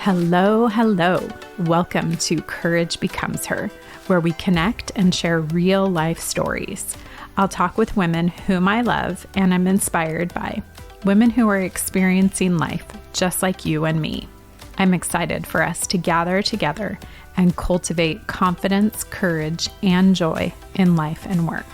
Hello, hello. Welcome to Courage Becomes Her, where we connect and share real life stories. I'll talk with women whom I love and I'm inspired by, women who are experiencing life just like you and me. I'm excited for us to gather together and cultivate confidence, courage, and joy in life and work.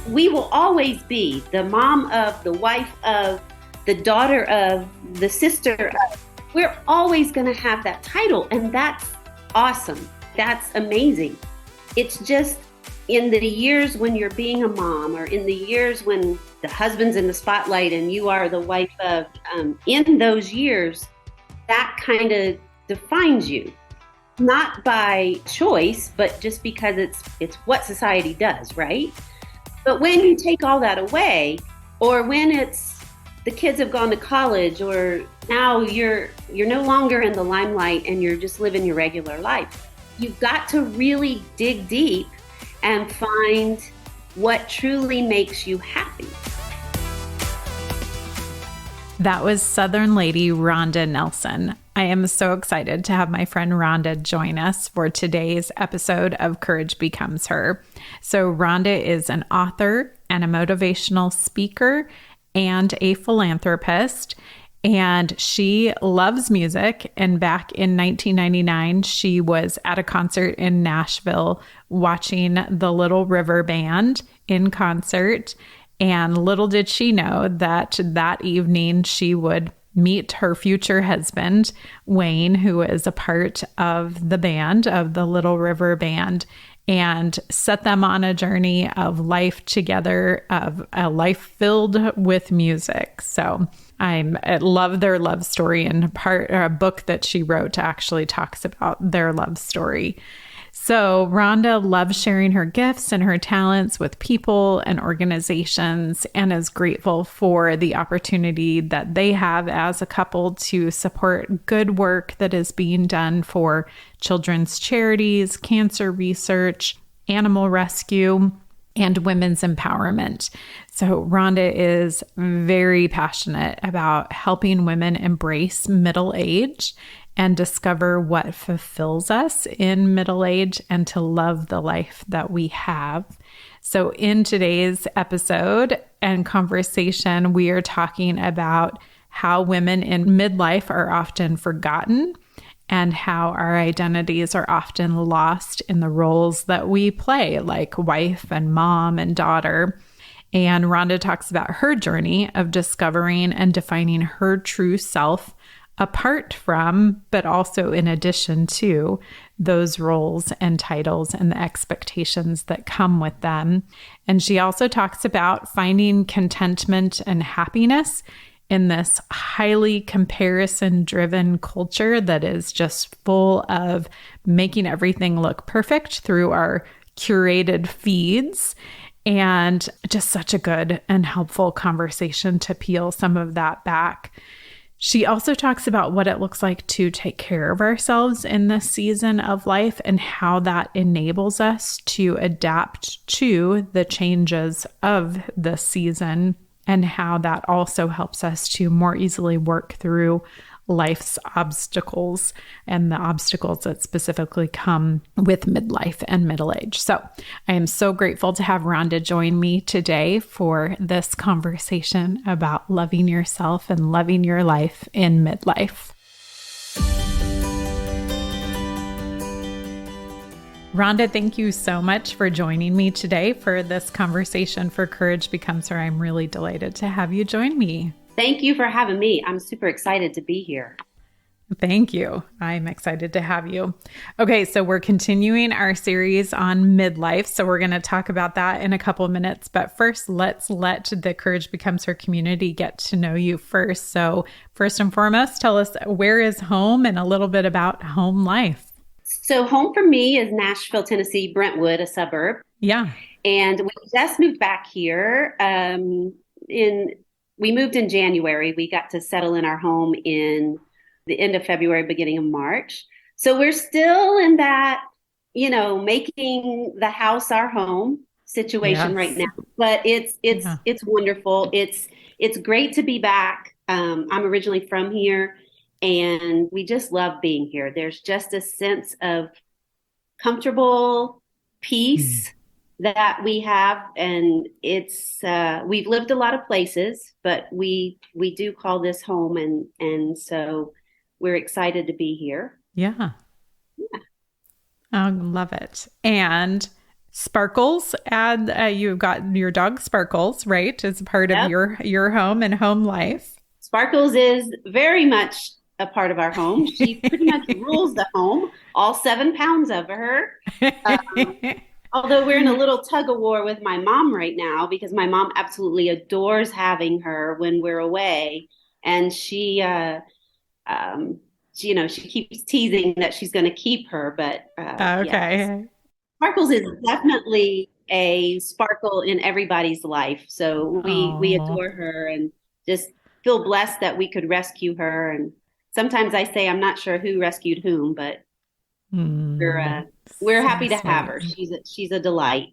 We will always be the mom of, the wife of, the daughter of, the sister of. We're always going to have that title, and that's awesome. That's amazing. It's just in the years when you're being a mom, or in the years when the husband's in the spotlight and you are the wife of, in those years, that kind of defines you. Not by choice, but just because it's what society does, right? But when you take all that away, or when it's the kids have gone to college, or now you're no longer in the limelight and you're just living your regular life, you've got to really dig deep and find what truly makes you happy. That was Southern Lady Rhonda Nelson. I am so excited to have my friend Rhonda join us for today's episode of Courage Becomes Her. So Rhonda is an author and a motivational speaker and a philanthropist, and she loves music. And back in 1999, she was at a concert in Nashville watching the Little River Band in concert. And little did she know that that evening she would meet her future husband, Wayne, who is a part of the band, of the Little River Band, and set them on a journey of life together, of a life filled with music. So I love their love story, and a book that she wrote actually talks about their love story. So Rhonda loves sharing her gifts and her talents with people and organizations, and is grateful for the opportunity that they have as a couple to support good work that is being done for children's charities, cancer research, animal rescue, and women's empowerment. So Rhonda is very passionate about helping women embrace middle age and discover what fulfills us in middle age, and to love the life that we have. So in today's episode and conversation, we are talking about how women in midlife are often forgotten, and how our identities are often lost in the roles that we play, like wife and mom and daughter. And Rhonda talks about her journey of discovering and defining her true self, apart from, but also in addition to, those roles and titles and the expectations that come with them. And she also talks about finding contentment and happiness in this highly comparison-driven culture that is just full of making everything look perfect through our curated feeds. And just such a good and helpful conversation to peel some of that back. She also talks about what it looks like to take care of ourselves in this season of life, and how that enables us to adapt to the changes of the season, and how that also helps us to more easily work through life's obstacles, and the obstacles that specifically come with midlife and middle age. So I am so grateful to have Rhonda join me today for this conversation about loving yourself and loving your life in midlife. Rhonda, thank you so much for joining me today for this conversation for Courage Becomes Her. I'm really delighted to have you join me. Thank you for having me. I'm super excited to be here. Thank you. I'm excited to have you. Okay, so we're continuing our series on midlife. So we're going to talk about that in a couple of minutes. But first, let's let the Courage Becomes Her community get to know you first. So first and foremost, tell us, where is home, and a little bit about home life. So home for me is Nashville, Tennessee, Brentwood, a suburb. Yeah. And we just moved back here we moved in January. We got to settle in our home in the end of February, beginning of March. So we're still in that, making the house our home situation right now. But it's wonderful. It's great to be back. I'm originally from here, and we just love being here. There's just a sense of comfortable Mm. peace that we have, and it's we've lived a lot of places, but we do call this home, and so we're excited to be here. Yeah. I love it. And Sparkles, add you've got your dog Sparkles, right? As a part of Yep. your home and home life. Sparkles is very much a part of our home. She pretty much rules the home, all 7 pounds of her. Although we're in a little tug of war with my mom right now because my mom absolutely adores having her when we're away, and um, she keeps teasing that she's going to keep her, but yeah, Okay. Sparkles is definitely a sparkle in everybody's life. So we Oh. adore her and just feel blessed that we could rescue her. And sometimes I say I'm not sure who rescued whom, but we're uh, we're So happy to have sweet. her. She's a delight.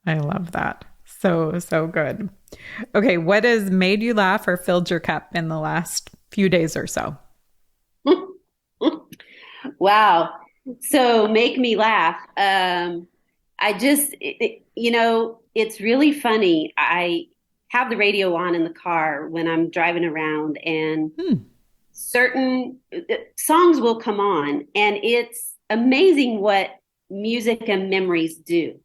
I love that. So, so good. Okay, what has made you laugh or filled your cup in the last few days or so? Wow. So make me laugh. I just, it's really funny. I have the radio on in the car when I'm driving around, and Hmm. certain songs will come on, and it's amazing what music and memories do,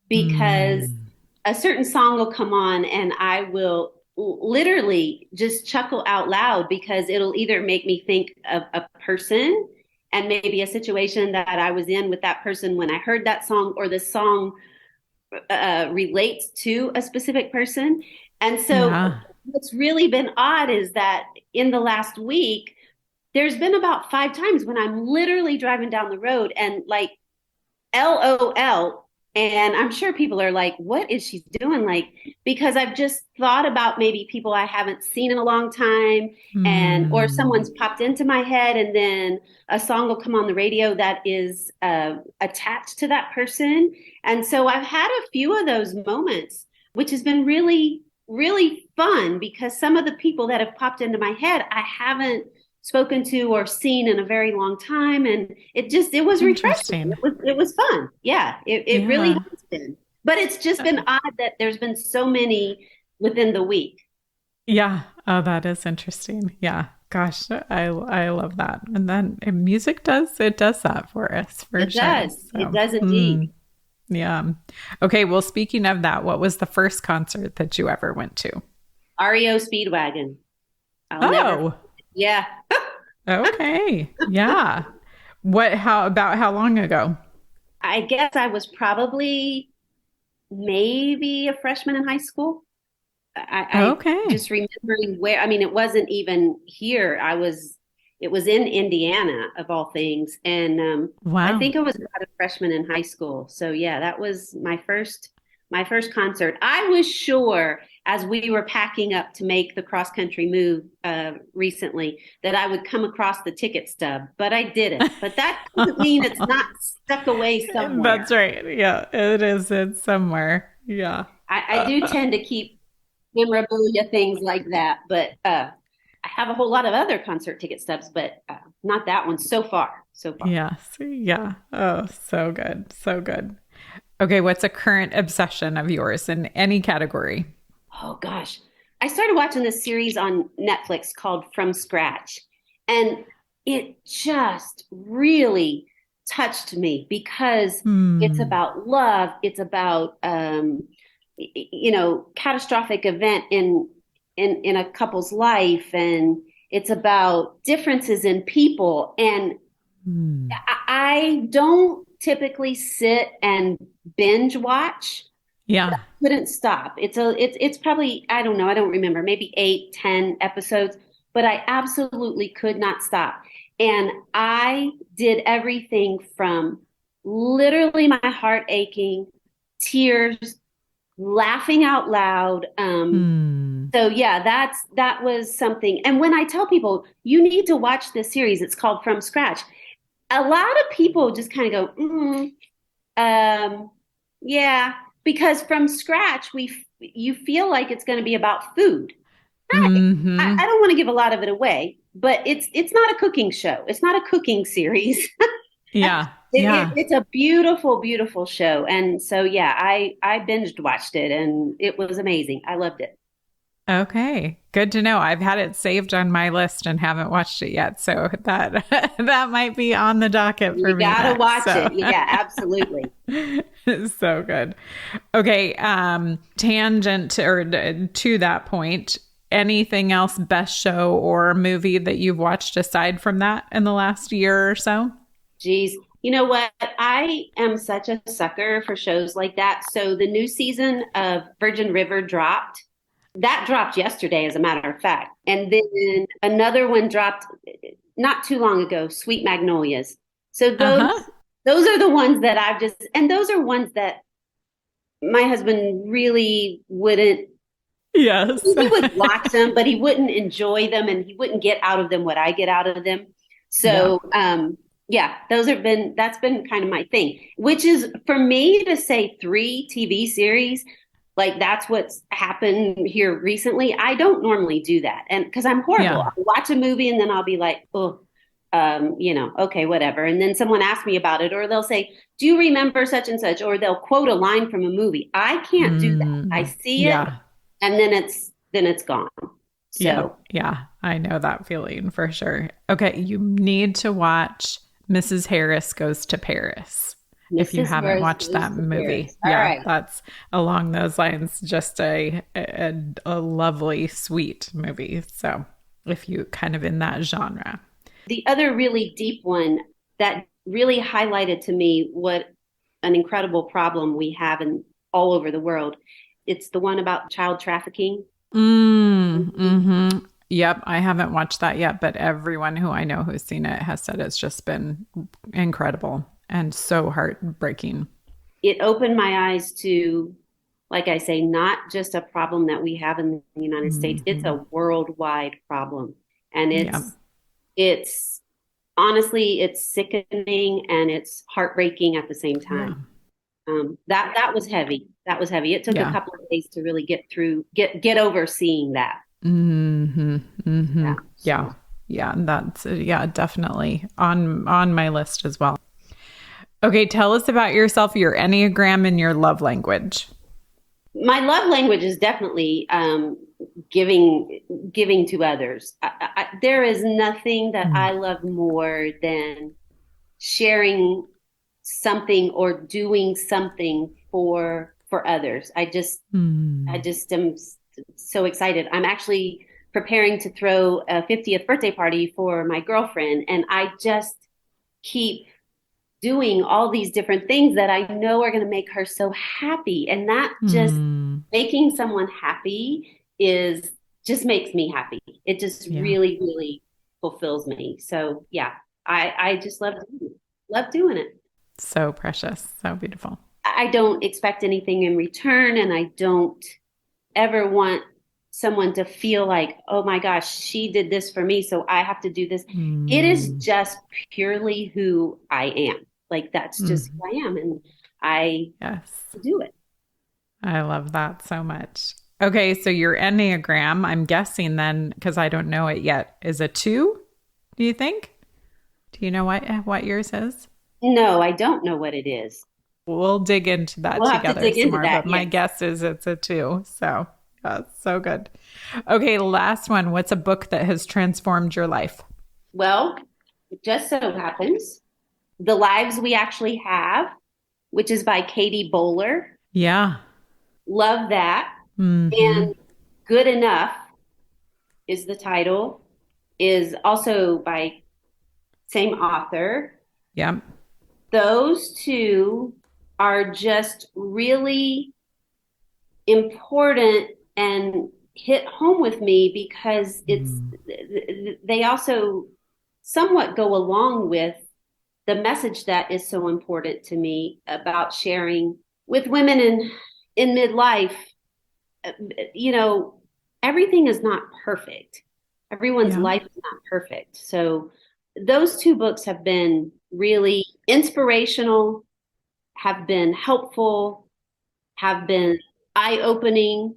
because Hmm. a certain song will come on and I will literally just chuckle out loud because it'll either make me think of a person and maybe a situation that I was in with that person when I heard that song, or the song relates to a specific person. And so Yeah. what's really been odd is that in the last week, there's been about 5 times when I'm literally driving down the road and like LOL. And I'm sure people are like, what is she doing? Like, because I've just thought about maybe people I haven't seen in a long time, and or Hmm. someone's popped into my head, and then a song will come on the radio that is attached to that person. And so I've had a few of those moments, which has been really, really fun because some of the people that have popped into my head, I haven't spoken to or seen in a very long time, and it was refreshing. Interesting. It was fun. Yeah, it really Yeah. has been, but it's just been odd that there's been so many within the week. Yeah. Oh, that is interesting. Yeah. Gosh, I love that. And then music does that for us for sure. It So, does indeed. yeah. Okay, well, speaking of that, what was the first concert that you ever went to? REO Speedwagon. I'll never. Oh, Yeah, okay. Yeah. How long ago? I guess I was probably maybe a freshman in high school. I Okay. just remembering where, I mean, it wasn't even here. It was in Indiana of all things. And I Wow. think I was about a freshman in high school. So yeah, that was my first concert. I was sure as we were packing up to make the cross country move recently that I would come across the ticket stub, but I didn't. But that doesn't mean it's not stuck away That's somewhere. right. Yeah, it is. It's somewhere. Yeah. I do tend to keep memorabilia, things like that. But I have a whole lot of other concert ticket stubs, but not that one so far. So far. Yes. Yeah. Oh, so good. So good. Okay, what's a current obsession of yours in any category? Oh gosh, I started watching this series on Netflix called From Scratch, and it just really touched me because it's Hmm. about love. It's about catastrophic event in a couple's life, and it's about differences in people. And Hmm. I don't typically sit and binge watch. Yeah. Couldn't stop. It's probably, I don't know, I don't remember, maybe 8, 10 episodes, but I absolutely could not stop. And I did everything from literally my heart aching, tears, laughing out loud. Hmm. So yeah, that was something. And when I tell people you need to watch this series, it's called From Scratch. A lot of people just kind of go, um, yeah, because from scratch you feel like it's going to be about food. Mm-hmm. I don't want to give a lot of it away, but it's not a cooking show. It's not a cooking series. Yeah. Yeah. It's a beautiful, beautiful show. And so, yeah, I binged watched it and it was amazing. I loved it. Okay, good to know. I've had it saved on my list and haven't watched it yet, so that that might be on the docket for You me gotta next. watch So it. Yeah, absolutely. so good. Okay, tangent to that point. Anything else, best show or movie that you've watched aside from that in the last year or so? Geez. You know what? I am such a sucker for shows like that. So the new season of Virgin River dropped. That dropped yesterday, as a matter of fact. And then another one dropped not too long ago, Sweet Magnolias. So Uh-huh. those are the ones that I've just, and those are ones that my husband really wouldn't, Yes. he would watch them, but he wouldn't enjoy them and he wouldn't get out of them what I get out of them. Yeah. So, yeah, that's been kind of my thing, which is for me to say three TV series, like that's what's happened here recently. I don't normally do that. And because I'm horrible, Yeah. I'll watch a movie and then I'll be like, oh, okay, whatever. And then someone asks me about it, or they'll say, do you remember such and such? Or they'll quote a line from a movie. I can't do that. I see it Yeah. and then it's gone. Yeah. So Yeah. I know that feeling for sure. Okay, you need to watch Mrs. Harris Goes to Paris. If you Mrs. haven't Harris watched goes that to movie, Paris. All yeah, right. that's along those lines. Just a lovely, sweet movie. So, if you kind of in that genre, The other really deep one that really highlighted to me what an incredible problem we have in all over the world. It's the one about child trafficking. mm-hmm. Yep, I haven't watched that yet, but everyone who I know who's seen it has said it's just been incredible and so heartbreaking. It opened my eyes to, like I say, not just a problem that we have in the United States. It's Hmm. a worldwide problem. And Yep. it's honestly, it's sickening and it's heartbreaking at the same Yeah. time. That was heavy. That was heavy. It took a Yeah. couple of days to really get over seeing that. Hmm. Hmm. Yeah. Yeah. So Yeah. That's yeah, definitely on my list as well. Okay, tell us about yourself, your Enneagram, and your love language. my love language is definitely giving to others. There is nothing that I Mm. love more than sharing something or doing something for others. I Mm. just am so excited. I'm actually preparing to throw a 50th birthday party for my girlfriend, and I just keep doing all these different things that I know are going to make her so happy. And that just Mm. making someone happy is just makes me happy. It just Yeah. really, really fulfills me. So yeah, I just love doing it. So precious. So beautiful. I don't expect anything in return, and I don't ever want someone to feel like, oh my gosh, she did this for me, so I have to do this. It is Mm. just purely who I am. Like that's just Mm. who I am, and I Yes. do it. I love that so much. Okay, so your Enneagram, I'm guessing then, because I don't know it yet, is a two, do you think? Do you know what yours is? No, I don't know what it is. We'll dig into that We'll have to together dig some into more, that. but my Yes. guess is it's a two. So so good. Okay, last one. What's a book that has transformed your life? Well, it just so happens The Lives We Actually Have, which is by Katie Bowler. Yeah. Love that. Mm-hmm. And Good Enough is the title, is also by same author. Yep. Those two are just really important and hit home with me because Mm. they also somewhat go along with the message that is so important to me about sharing with women in midlife. You know, everything is not perfect. Everyone's Yeah. life is not perfect. So those two books have been really inspirational, have been helpful, have been eye-opening.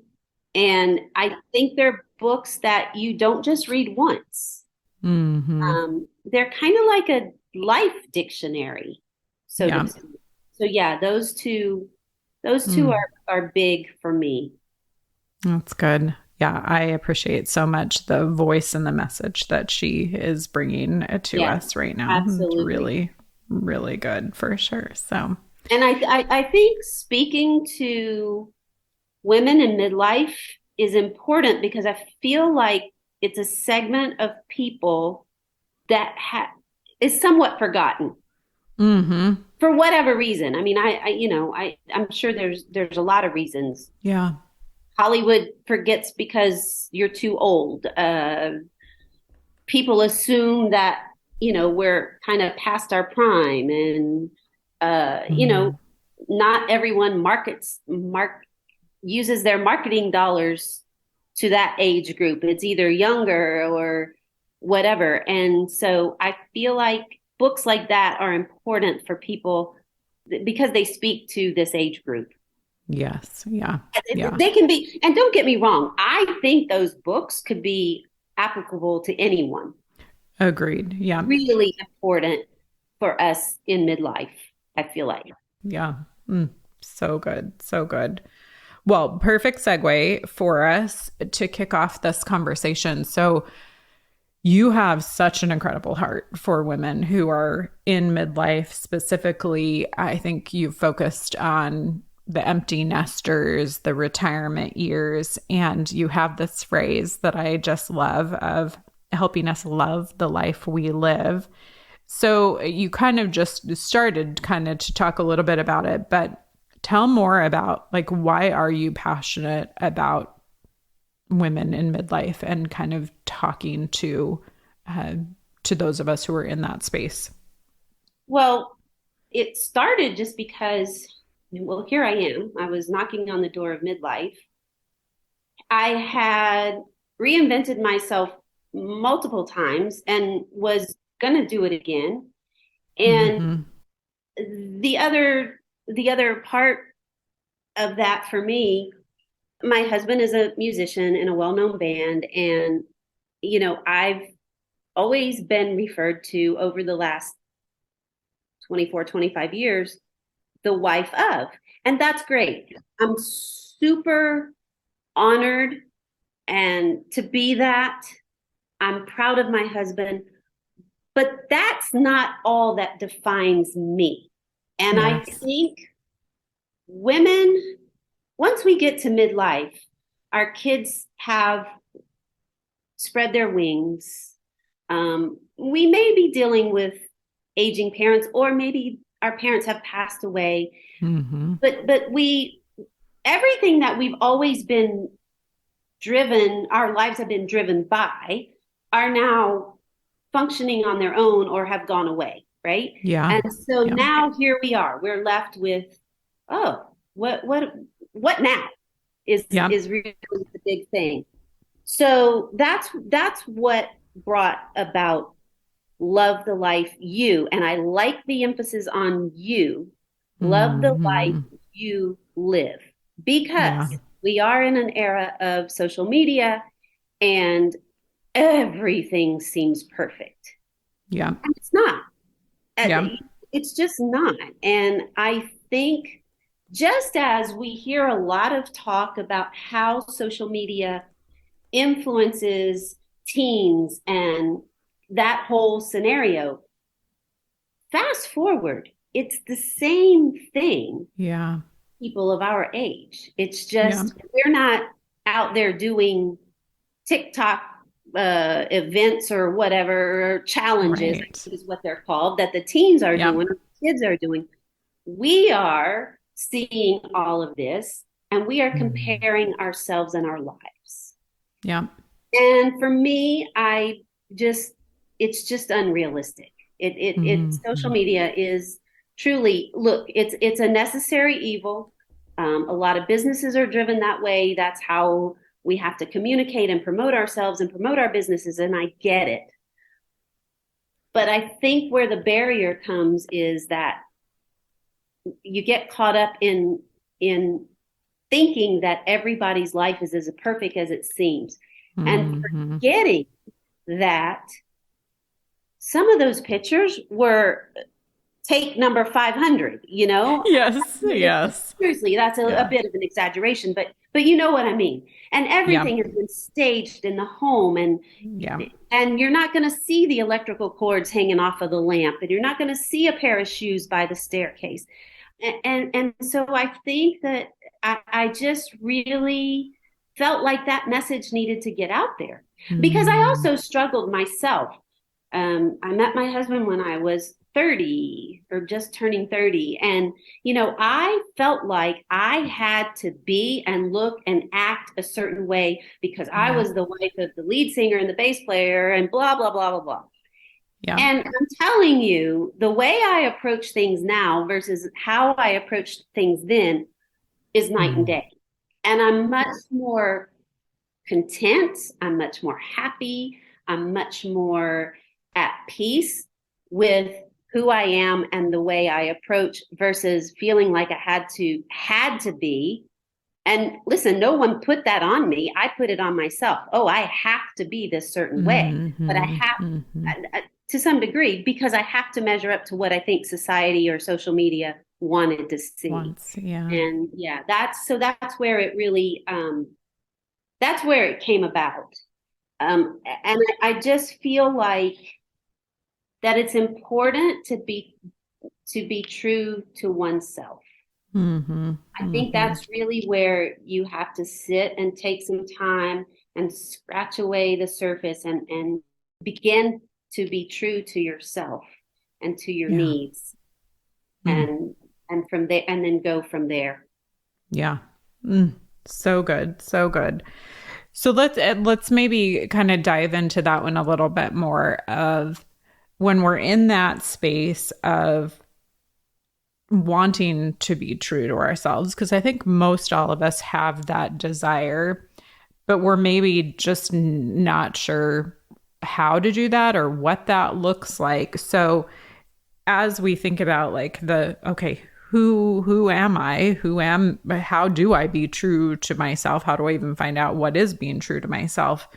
And I think they're books that you don't just read once. Mm-hmm. They're kind of like a life dictionary, so to Yeah. speak. So yeah, those two Mm, are big for me. that's good. Yeah, I appreciate so much the voice and the message that she is bringing to Yeah, us right now. It's absolutely. really, really good for sure. So, And I think speaking to women in midlife is important because I feel like it's a segment of people that is somewhat forgotten mm-hmm. for whatever reason. I mean, I'm sure there's a lot of reasons. Yeah. Hollywood forgets because you're too old. People assume that we're kind of past our prime, and Mm-hmm. not everyone uses their marketing dollars to that age group. It's either younger or whatever. And so I feel like books like that are important for people because they speak to this age group. Yes. Yeah. Yeah. They can be, and don't get me wrong, I think those books could be applicable to anyone. Agreed. Yeah. Really important for us in midlife, I feel like. Yeah. Mm. So good. So good. Well, perfect segue for us to kick off this conversation. So, you have such an incredible heart for women who are in midlife. Specifically, I think you've focused on the empty nesters, the retirement years, and you have this phrase that I just love of helping us love the life we live. So you kind of just started kind of to talk a little bit about it, but tell more about like why are you passionate about women in midlife and kind of talking uh, to those of us who are in that space. Well, it started just because, well, here I am. I was knocking on the door of midlife. I had reinvented myself multiple times and was going to do it again. And Mm-hmm. the other the other part of that for me, my husband is a musician in a well-known band, and I've always been referred to over the last 24, 25 years, the wife of. And that's great. I'm super honored and to be that. I'm proud of my husband, but that's not all that defines me. And I Yes. think women, once we get to midlife, our kids have spread their wings. We may be dealing with aging parents, or maybe our parents have passed away. Mm-hmm. But we everything that we've always been driven, our lives have been driven by, are now functioning on their own or have gone away, right? Yeah. And so Yeah. now here we are. We're left with, oh, what now Yeah. is really the big thing. So that's what brought about love the life you. And I like the emphasis on you. Love the life Mm-hmm. you live, because Yeah. we are in an era of social media and everything seems perfect. Yeah. And it's not. Yeah. It's just not. And I think just as we hear a lot of talk about how social media influences teens and that whole scenario, fast forward, it's the same thing, Yeah. people of our age. It's Yeah. just we're not out there doing TikTok events or whatever, or challenges, I Right. think is what they're called, that the teens are Yeah. doing, or the kids are doing. We are seeing all of this and we are Mm-hmm. comparing ourselves and our lives. Yeah. And for me, just, it's just unrealistic. Social Mm-hmm. media is truly, look, it's a necessary evil. A lot of businesses are driven that way. That's how we have to communicate and promote ourselves and promote our businesses. And I get it. But I think where the barrier comes is that you get caught up in thinking that everybody's life is as perfect as it seems, and Mm-hmm. forgetting that some of those pictures were take number 500, you know? Yes, I mean, yes. seriously, that's a Yeah. bit of an exaggeration, but you know what I mean. And Yeah. everything has been staged in the home, Yeah. and you're not going to see the electrical cords hanging off of the lamp, and you're not going to see a pair of shoes by the staircase. And so I think that I just really felt like that message needed to get out there, because I Mm. also struggled myself. I met my husband when I was 30 or just turning 30. And, I felt like I had to be and look and act a certain way because I Yeah. was the wife of the lead singer and the bass player and blah, blah, blah, blah, blah. Yeah. And I'm telling you, the way I approach things now versus how I approached things then is night and Mm. day. And I'm much more content. I'm much more happy. I'm much more at peace with who I am and the way I approach versus feeling like I had to be. And listen, no one put that on me. I put it on myself. Oh, I have to be this certain way, but I Mm-hmm. have Mm-hmm. to some degree because I have to measure up to what I think society or social media wanted to see. Once. Yeah. And yeah, that's where it really that's where it came about. And I just feel like that it's important to be true to oneself. Mm-hmm. I think Mm-hmm. that's really where you have to sit and take some time and scratch away the surface and begin to be true to yourself and to your Yeah. needs, Mm. and from there, and then go from there. Yeah. Mm. So good. So good. So let's maybe kind of dive into that one a little bit more of when we're in that space of wanting to be true to ourselves, because I think most all of us have that desire, but we're maybe just not sure how to do that or what that looks like. So as we think about like okay, who am I? How do I be true to myself? How do I even find out what is being true to myself?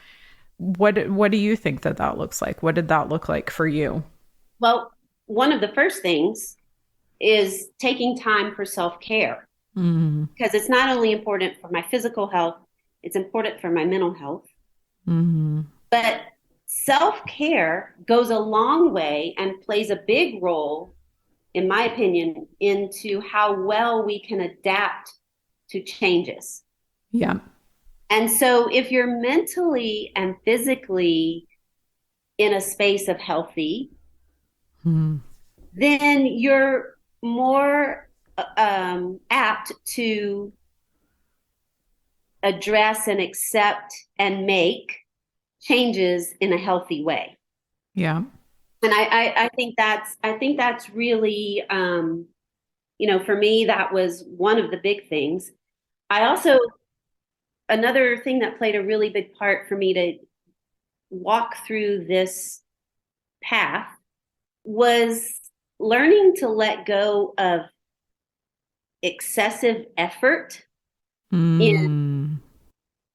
What do you think that looks like? What did that look like for you? Well, one of the first things is taking time for self-care, Mm, because it's not only important for my physical health, it's important for my mental health. mm, But self-care goes a long way and plays a big role, in my opinion, into how well we can adapt to changes. yeah. And so if you're mentally and physically in a space of healthy, Mm, then you're more apt to address and accept and make changes in a healthy way. yeah. And I think that's really for me that was one of the big things. I also Another thing that played a really big part for me to walk through this path was learning to let go of excessive effort in Mm,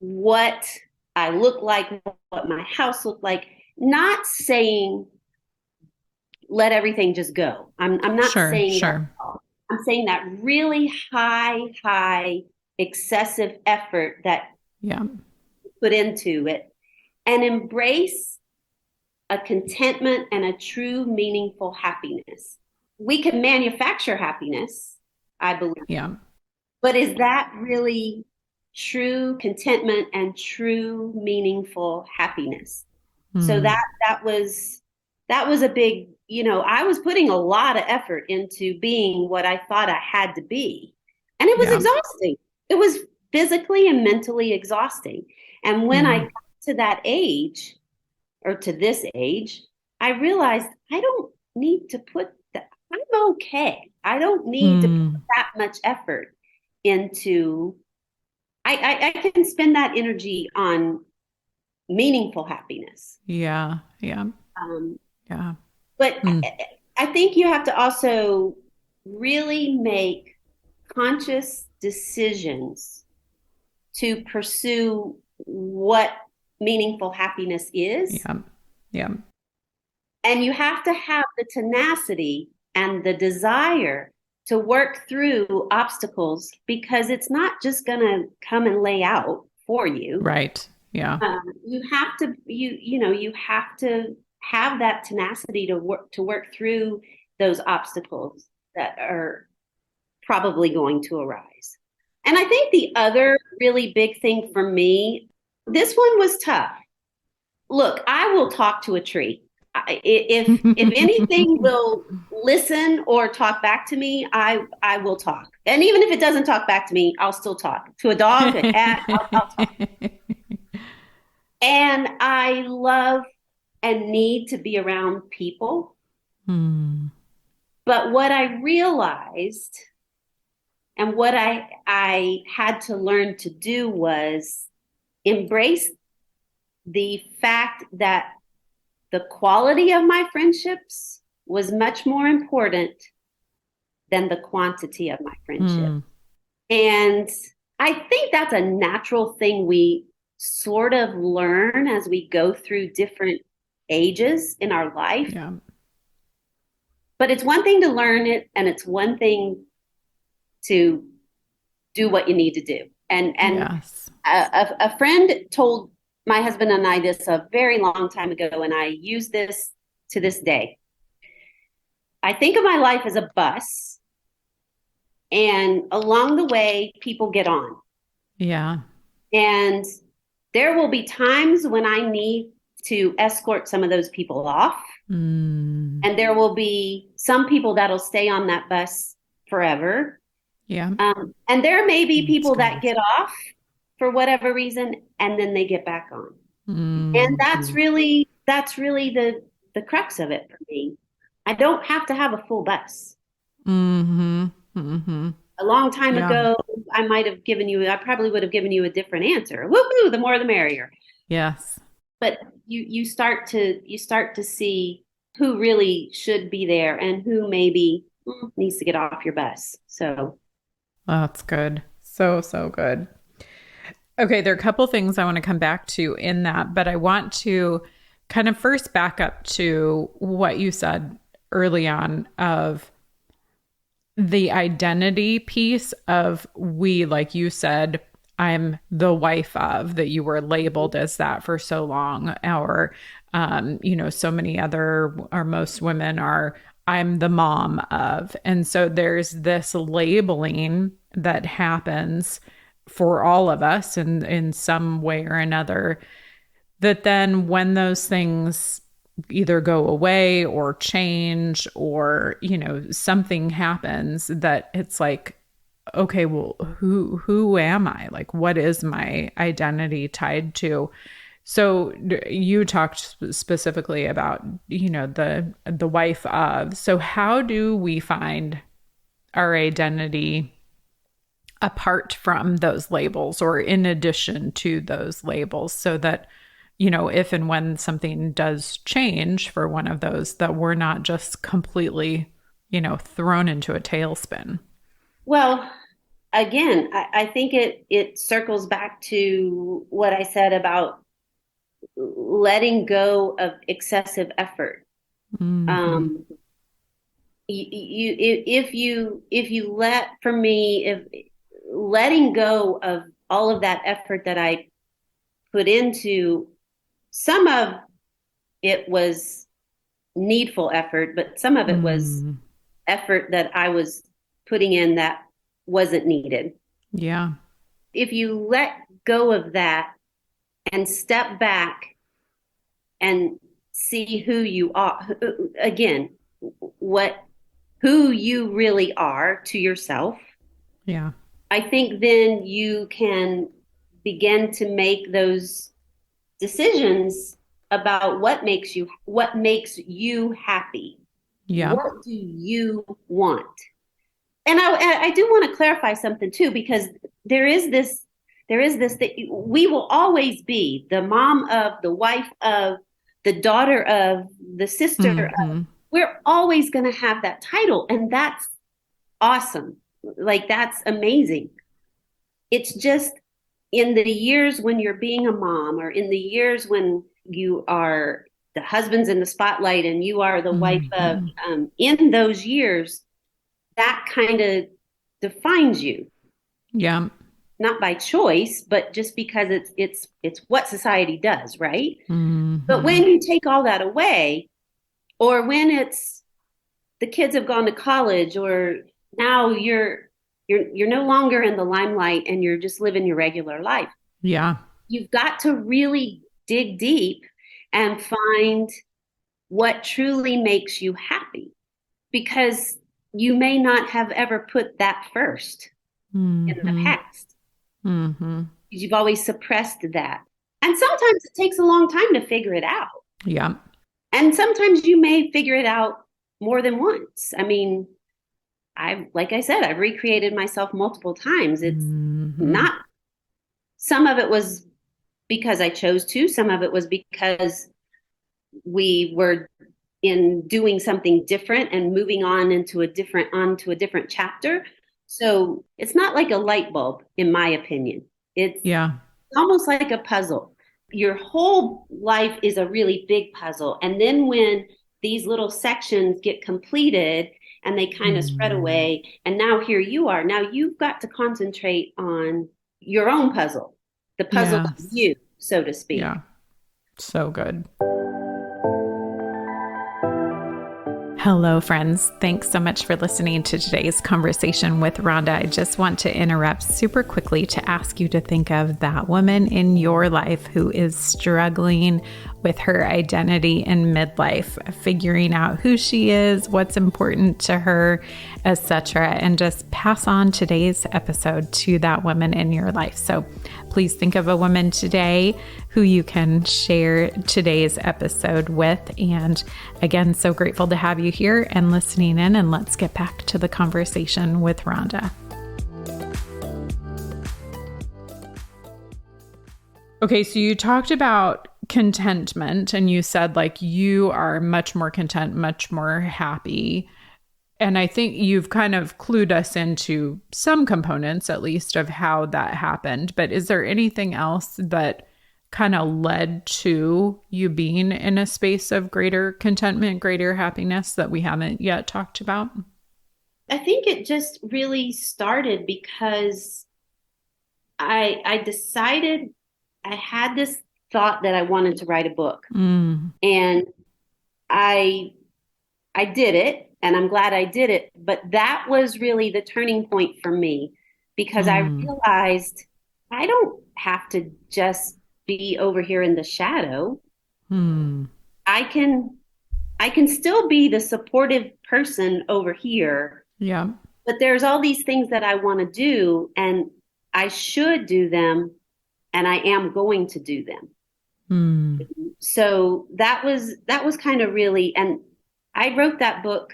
what I look like, what my house looked like, not saying let everything just go. I'm not sure, saying that sure. at all. I'm saying that really high, excessive effort that Yeah. you put into it, and embrace a contentment and a true, meaningful happiness. We can manufacture happiness, I believe, Yeah. but is that really true contentment and true, meaningful happiness? So Mm, that was a big, I was putting a lot of effort into being what I thought I had to be. And it was yeah. exhausting. It was physically and mentally exhausting. And when I Yeah. got to that age, or to this age, I realized I don't need to put that, I'm okay. I don't need to put Mm, that much effort into, I can spend that energy on meaningful happiness. yeah. Yeah. Um, Yeah. but Mm, I think you have to also really make conscious decisions to pursue what meaningful happiness is. Yeah. Yeah. And you have to have the tenacity and the desire to work through obstacles because it's not just going to come and lay out for you. Right. Yeah. You have to you have to have that tenacity to work through those obstacles that are probably going to arise. And I think the other really big thing for me, this one was tough. Look, I will talk to a tree. If anything will listen or talk back to me, I will talk. And even if it doesn't talk back to me, I'll still talk. To a dog, a cat, I'll talk. And I love and need to be around people. But what I realized and what I had to learn to do was embrace the fact that the quality of my friendships was much more important than the quantity of my friendship. And I think that's a natural thing we sort of learn as we go through different ages in our life. Yeah. But it's one thing to learn it, and it's one thing to do what you need to do. And Yes. a friend told my husband and I this a very long time ago, and I use this to this day. I think of my life as a bus, and along the way, people get on. Yeah. And there will be times when I need to escort some of those people off. And there will be some people that'll stay on that bus forever. Yeah. And there may be people that get off for whatever reason, and then they get back on. And that's really the crux of it for me. I don't have to have a full bus. A long time ago, I probably would have given you a different answer. Woo-hoo, the more the merrier. Yes. But you start to see who really should be there and who maybe needs to get off your bus. So that's good. So good. Okay, there are a couple things I want to come back to in that, but I want to kind of first back up to what you said early on of the identity piece of we, like you said, I'm the wife of, that you were labeled as that for so long, or, so many other, or most women are, I'm the mom of. And so there's this labeling that happens for all of us in some way or another, that then when those things either go away or change or, something happens, that it's like, okay, well, who am I? Like, what is my identity tied to? So you talked specifically about, the wife of. So how do we find our identity apart from those labels or in addition to those labels, so that, if and when something does change for one of those, that we're not just completely, thrown into a tailspin? Well, again, I think it circles back to what I said about letting go of excessive effort. If letting go of all of that effort that I put into, some of it was needful effort, but some of it was effort that I was putting in that wasn't needed. Yeah. If you let go of that and step back and see who you are, again, who you really are to yourself. Yeah. I think then you can begin to make those decisions about what makes you happy. Yeah. What do you want? And I do want to clarify something too, because there is this that we will always be the mom of, the wife of, the daughter of, the sister of. We're always going to have that title, and that's awesome. Like, that's amazing. It's just in the years when you're being a mom, or in the years when you are the husband's in the spotlight and you are the wife of, Mhm. in those years, that kind of defines you, Yeah. not by choice, but just because it's what society does, right? But Hmm. when you take all that away, or when it's the kids have gone to college, or now you're no longer in the limelight and you're just living your regular life, Yeah. you've got to really dig deep and find what truly makes you happy, because you may not have ever put that first in the Hmm. past, Hmm. because you've always suppressed that. And sometimes it takes a long time to figure it out. Yeah. And sometimes you may figure it out more than once. I mean, like I said, I've recreated myself multiple times. It's Hmm. not, some of it was because I chose to, some of it was because we were in doing something different and moving onto a different chapter. So it's not like a light bulb, in my opinion. It's Yeah. almost like a puzzle. Your whole life is a really big puzzle. And then when these little sections get completed and they kind of spread Mm. away, and now here you are. Now you've got to concentrate on your own puzzle, the puzzle of Yes. you, so to speak. Yeah. So good. Hello, friends. Thanks so much for listening to today's conversation with Rhonda. I just want to interrupt super quickly to ask you to think of that woman in your life who is struggling with her identity in midlife, figuring out who she is, what's important to her, etc., and just pass on today's episode to that woman in your life. So please think of a woman today who you can share today's episode with. And again, so grateful to have you here and listening in. And let's get back to the conversation with Rhonda. Okay, so you talked about contentment and you said like you are much more content, much more happy. And I think you've kind of clued us into some components, at least, of how that happened. But is there anything else that kind of led to you being in a space of greater contentment, greater happiness that we haven't yet talked about? I think it just really started because I decided, I had this thought that I wanted to write a book, Mm, and I I did it, and I'm glad I did it, but that was really the turning point for me, because I mm, realized I don't have to just be over here in the shadow. mm. I can I can still be the supportive person over here, Yeah. but there's all these things that I want to do, and I should do them, and I am going to do them. Mm, So that was kind of really, and I wrote that book.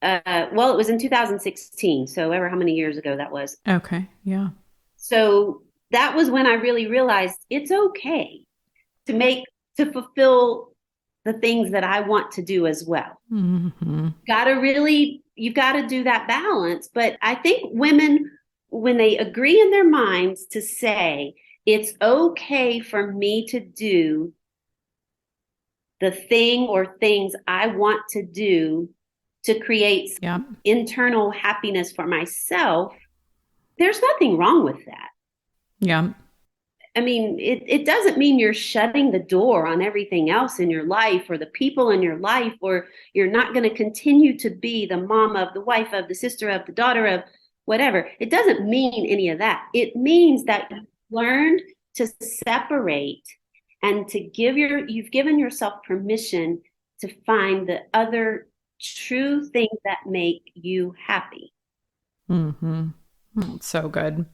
Well, it was in 2016, so ever how many years ago that was. okay. Yeah. So that was when I really realized it's okay to make to fulfill the things that I want to do as well. Hmm. You've got to do that balance. But I think women, when they agree in their minds to say, it's okay for me to do the thing or things I want to do to create Yeah. internal happiness for myself, there's nothing wrong with that. Yeah. I mean, it doesn't mean you're shutting the door on everything else in your life or the people in your life, or you're not going to continue to be the mom of, the wife of, the sister of, the daughter of, whatever. It doesn't mean any of that. It means that you've learned to separate and you've given yourself permission to find the other true things that make you happy. Hmm. So good.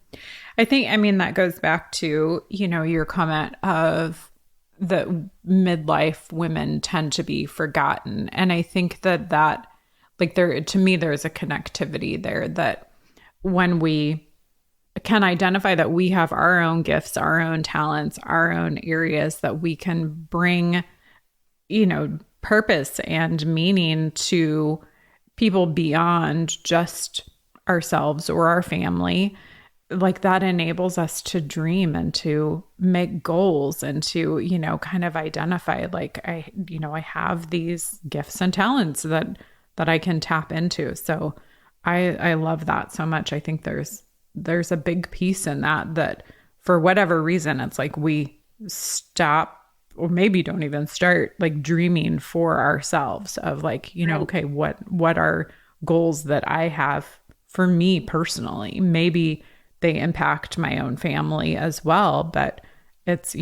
I think, I mean, that goes back to, your comment of that midlife women tend to be forgotten. And I think that like to me, there's a connectivity there that when we can identify that we have our own gifts, our own talents, our own areas that we can bring, purpose and meaning to people beyond just ourselves or our family, like that enables us to dream and to make goals and to, kind of identify like I have these gifts and talents that I can tap into. So I love that so much. I think there's a big piece in that for whatever reason, it's like we stop or maybe don't even start like dreaming for ourselves of like, Right. okay, what are goals that I have for me personally? Maybe they impact my own family as well, but it's,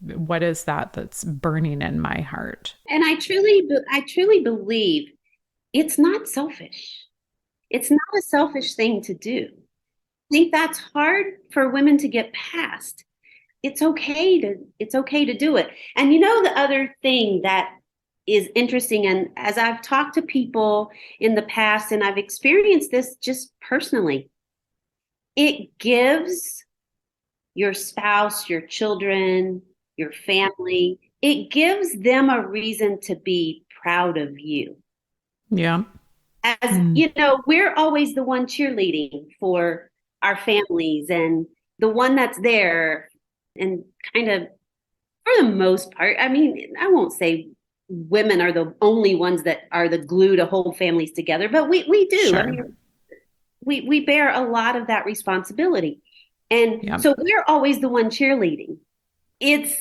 what is that's burning in my heart? And I truly believe it's not selfish. It's not a selfish thing to do. I think that's hard for women to get past. It's okay to do it. And the other thing that is interesting, and as I've talked to people in the past and I've experienced this just personally, it gives your spouse, your children, your family, it gives them a reason to be proud of you. Yeah. As Mm, we're always the one cheerleading for our families and the one that's there, and kind of for the most part, I mean, I won't say women are the only ones that are the glue to hold families together, but we do. I sure. mean, we bear a lot of that responsibility. And Yeah. so we're always the one cheerleading. It's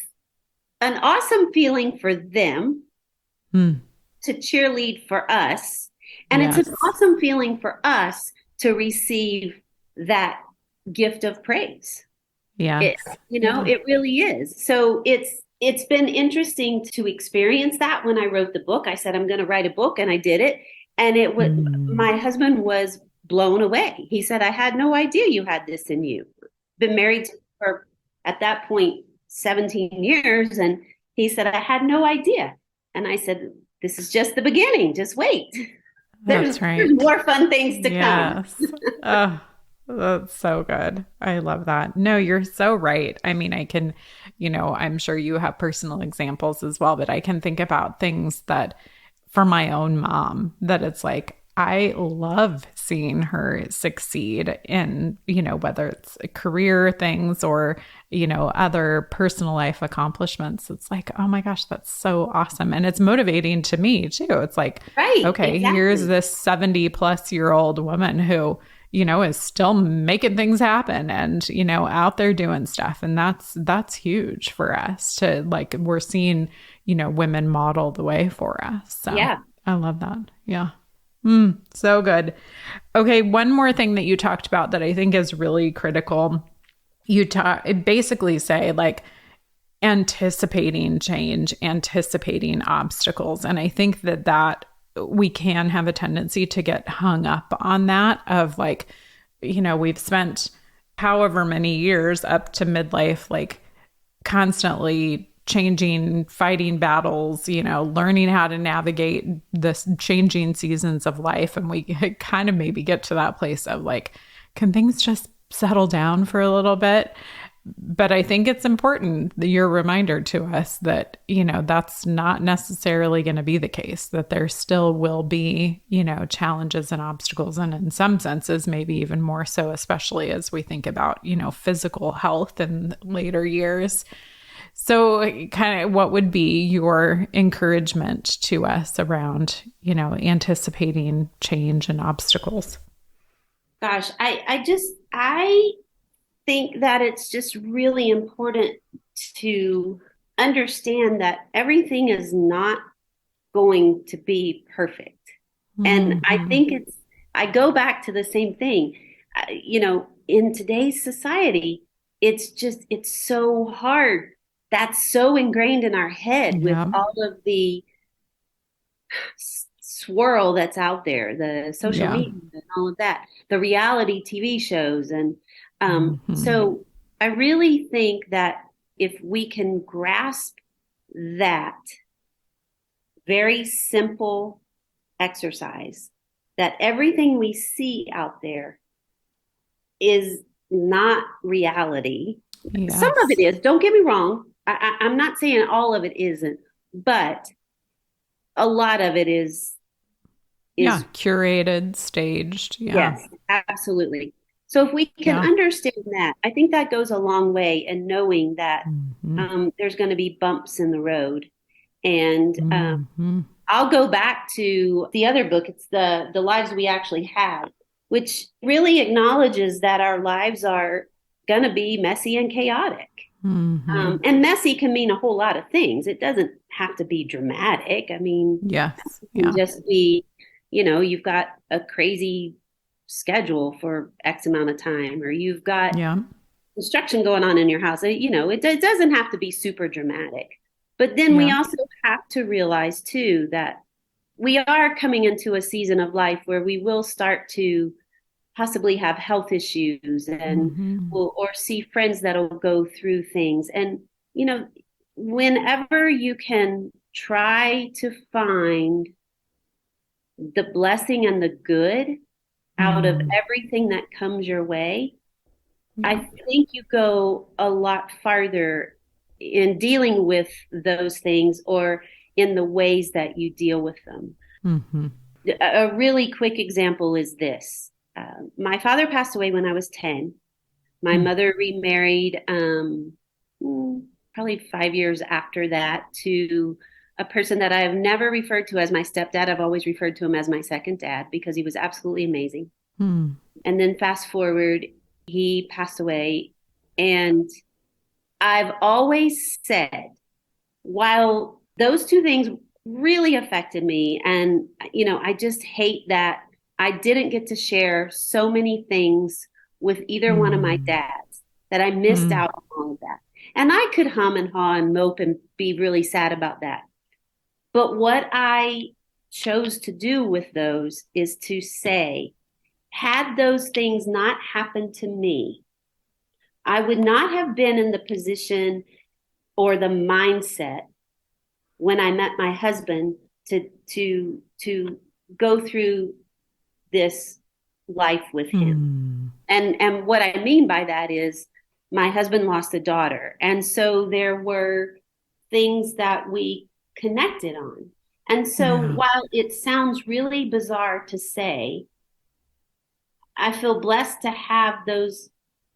an awesome feeling for them Mm, to cheerlead for us. And it's an yes. awesome feeling for us to receive that gift of praise. It, Yes. Yeah. it really is. So it's been interesting to experience that. When I wrote the book, I said I'm going to write a book, and I did it. And it was Mm, my husband was blown away. He said, "I had no idea you had this in you." Been married for at that point 17 years, and he said, "I had no idea." And I said, "This is just the beginning. Just wait. There's that's right. more fun things to come." Yes. Oh, that's so good. I love that. No, you're so right. I mean, I'm sure you have personal examples as well, but I can think about things that for my own mom, that it's like, I love seeing her succeed in, whether it's career things or, other personal life accomplishments. It's like, oh my gosh, that's so awesome. And it's motivating to me too. It's like, Right, okay, here's exactly. this 70-plus-year-old woman who, is still making things happen and, out there doing stuff. And that's huge for us to like, we're seeing, women model the way for us. So Yeah. I love that. Yeah. So good. Okay. One more thing that you talked about that I think is really critical. Basically say like, anticipating change, anticipating obstacles. And I think that we can have a tendency to get hung up on that of like, we've spent however many years up to midlife, like constantly changing, fighting battles, learning how to navigate this changing seasons of life. And we kind of maybe get to that place of like, can things just settle down for a little bit? But I think it's important, your reminder to us that, that's not necessarily going to be the case, that there still will be, challenges and obstacles. And in some senses, maybe even more so, especially as we think about, physical health in later years. So kind of what would be your encouragement to us around, anticipating change and obstacles? Gosh, I think that it's just really important to understand that everything is not going to be perfect. And I Hmm. think I go back to the same thing. In today's society, it's so hard. That's so ingrained in our head with Yeah. all of the swirl that's out there, the social Yeah. media and all of that, the reality TV shows. And Hmm. so I really think that if we can grasp that very simple exercise, that everything we see out there is not reality. Some of it Yes. is, don't get me wrong. I'm not saying all of it isn't, but a lot of it Yeah. is Curated, staged. Yeah. yes, absolutely. So if we can Yeah. understand that, I think that goes a long way in knowing that Hmm. there's going to be bumps in the road. And Hmm. I'll go back to the other book. It's the Lives We Actually Have, which really acknowledges that our lives are going to be messy and chaotic. Hmm. And messy can mean a whole lot of things. It doesn't have to be dramatic. I mean, Yes. it can Yeah. just be, you've got a crazy schedule for X amount of time, or you've got Yeah. construction going on in your house. It doesn't have to be super dramatic. But then we Yeah. also have to realize too that we are coming into a season of life where we will start to possibly have health issues and Hmm. or see friends that'll go through things. And, you know, whenever you can try to find the blessing and the good out of Mm. everything that comes your way, Yeah. I think you go a lot farther in dealing with those things or in the ways that you deal with them. Hmm. A really quick example is this. My father passed away when I was 10. My Mm. mother remarried probably 5 years after that to a person that I've never referred to as my stepdad. I've always referred to him as my second dad because he was absolutely amazing. Mm. And then fast forward, he passed away. And I've always said, while those two things really affected me, and, I just hate that I didn't get to share so many things with either one of my Mm. dads, that I missed Mm. out on all of that. And I could hum and haw and mope and be really sad about that. But what I chose to do with those is to say, had those things not happened to me, I would not have been in the position or the mindset when I met my husband to go through this life with him. Mm. And what I mean by that is my husband lost a daughter. And so there were things that we connected on. And so Yeah. while it sounds really bizarre to say, I feel blessed to have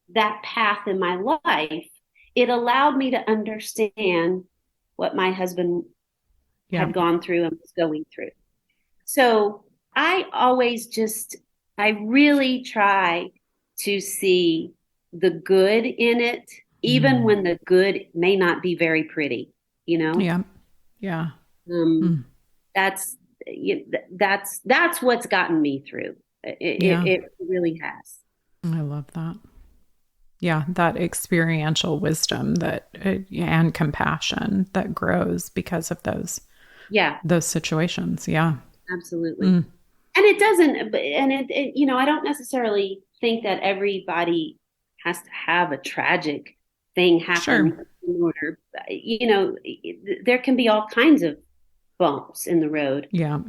that path in my life. It allowed me to understand what my husband Yeah. had gone through and was going through. So I really try to see the good in it, even Mm. when the good may not be very pretty, you know? Yeah. Yeah. Um, Mm. that's, that's what's gotten me through. Yeah. It really has. I love that. Yeah, that experiential wisdom that and compassion that grows because of Yeah, those situations. Yeah. absolutely. Mm. And it doesn't, and I don't necessarily think that everybody has to have a tragic thing Sure. happen in order, there can be all kinds of bumps in the road. Yeah.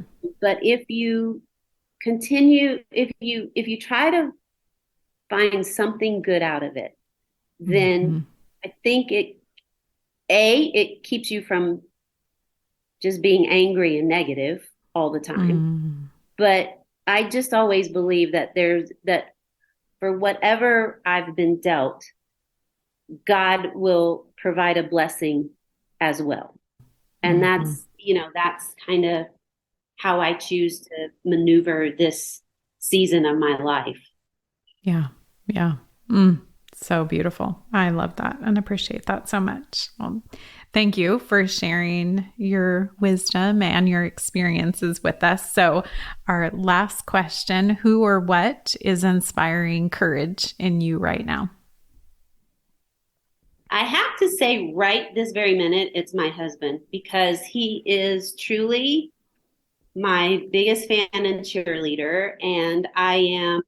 But if you continue, if you try to find something good out of it, then Hmm. I think it keeps you from just being angry and negative all the time. Mm. But I just always believe that for whatever I've been dealt, God will provide a blessing as well. And Hmm. that's kind of how I choose to maneuver this season of my life. Yeah. Yeah. Mm. So beautiful. I love that and appreciate that so much. Well, thank you for sharing your wisdom and your experiences with us. So, our last question: who or what is inspiring courage in you right now? I have to say, right this very minute, it's my husband because he is truly my biggest fan and cheerleader. And I am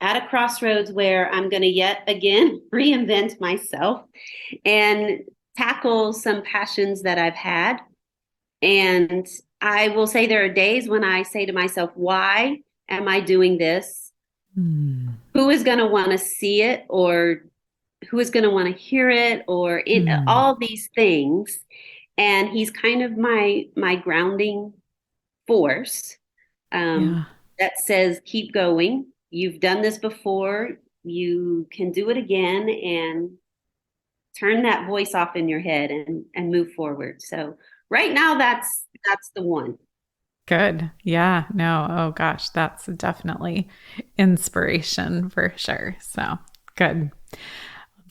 at a crossroads where I'm going to yet again reinvent myself and tackle some passions that I've had. And I will say there are days when I say to myself, why am I doing this? Mm. Who is going to want to see it, or who is going to want to hear it, or Mm. all these things. And he's kind of my grounding force, um, Yeah. that says keep going. you've done this before. You can do it again, and turn that voice off in your head and move forward. So right now, that's the one. Good. Yeah. No. Oh gosh, that's definitely inspiration for sure. So good.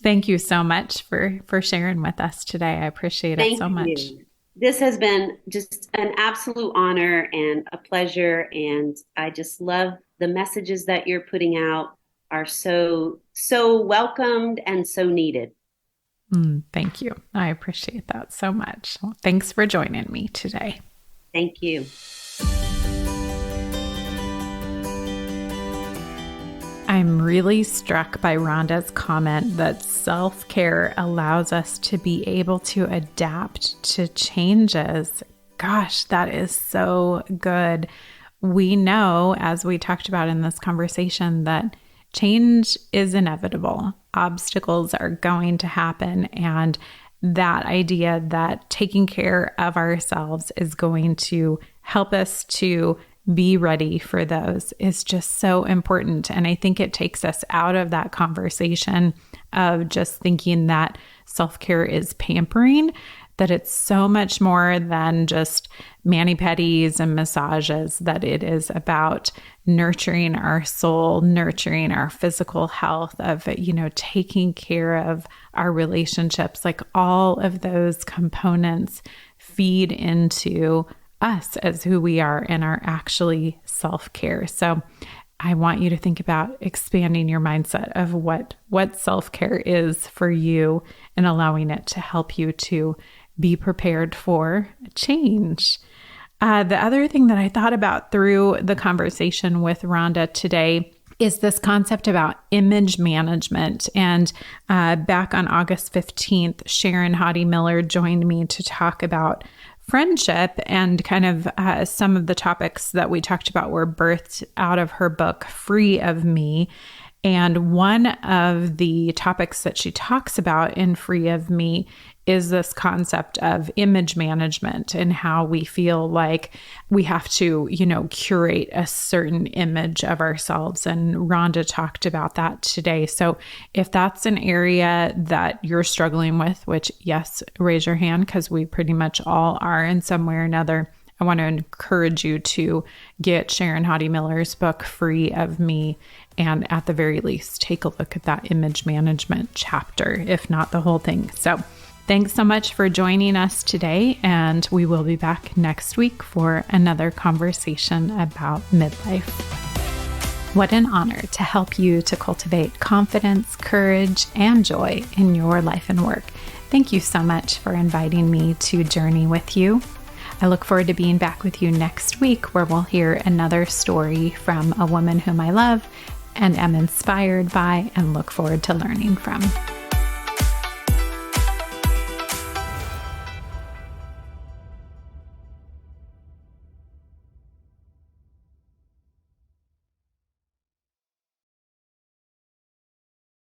Thank you so much for sharing with us today. I appreciate it Thank so much. you. This has been just an absolute honor and a pleasure. And I just love the messages that you're putting out are so welcomed and so needed. Thank you. I appreciate that so much. Well, thanks for joining me today. Thank you. I'm really struck by Rhonda's comment that self-care allows us to be able to adapt to changes. Gosh, that is so good. We know, as we talked about in this conversation, that change is inevitable. Obstacles are going to happen. And that idea that taking care of ourselves is going to help us to be ready for those is just so important. And I think it takes us out of that conversation of just thinking that self-care is pampering, that it's so much more than just mani-pedis and massages, that it is about nurturing our soul, nurturing our physical health, of, taking care of our relationships. Like all of those components feed into us as who we are and are actually self-care. So I want you to think about expanding your mindset of what self-care is for you and allowing it to help you to be prepared for change. The other thing that I thought about through the conversation with Rhonda today is this concept about image management. And back on August 15th, Sharon Hodde Miller joined me to talk about friendship, and kind of some of the topics that we talked about were birthed out of her book, Free of Me. And one of the topics that she talks about in Free of Me is this concept of image management and how we feel like we have to, curate a certain image of ourselves. And Rhonda talked about that today. So if that's an area that you're struggling with, which, yes, raise your hand, because we pretty much all are in some way or another, I want to encourage you to get Sharon Hodde Miller's book, Free of Me, and at the very least, take a look at that image management chapter, if not the whole thing. So thanks so much for joining us today, and we will be back next week for another conversation about midlife. What an honor to help you to cultivate confidence, courage, and joy in your life and work. Thank you so much for inviting me to journey with you. I look forward to being back with you next week, where we'll hear another story from a woman whom I love and am inspired by and look forward to learning from.